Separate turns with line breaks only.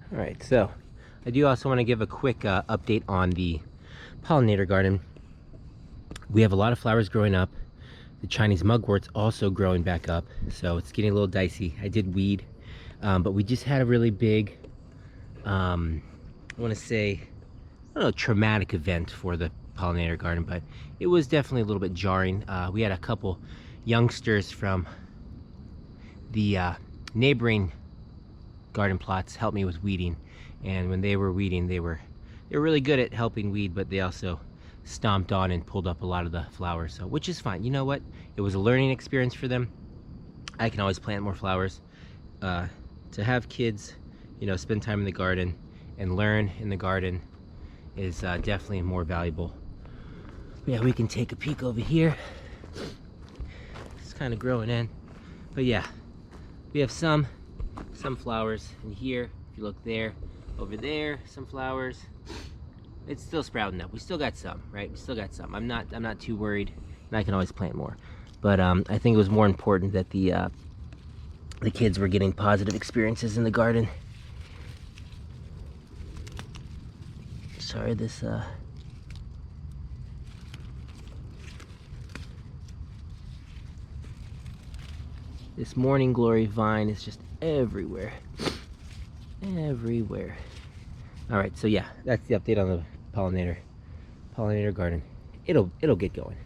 All right, so I do also want to give a quick update on the pollinator garden. We have a lot of flowers growing up. The Chinese mugwort's also growing back up, so it's getting a little dicey. I did weed, but we just had a really big, I want to say, I don't know, traumatic event for the pollinator garden, but it was definitely a little bit jarring. We had a couple youngsters from the neighboring garden plots help me with weeding, and when they were weeding, they were really good at helping weed, but they also stomped on and pulled up a lot of the flowers, so which is fine. You know what? It was a learning experience for them. I can always plant more flowers. To have kids, you know, spend time in the garden and learn in the garden is definitely more valuable. Yeah, we can take a peek over here. It's kind of growing in, but yeah, we have some flowers in here. If you look there, over there, some flowers. It's still sprouting up. We still got some, right? We still got some. I'm not too worried, and I can always plant more. But I think it was more important that the kids were getting positive experiences in the garden. Sorry, this this morning glory vine is just everywhere. Everywhere. All right, so yeah, that's the update on the pollinator garden. It'll get going.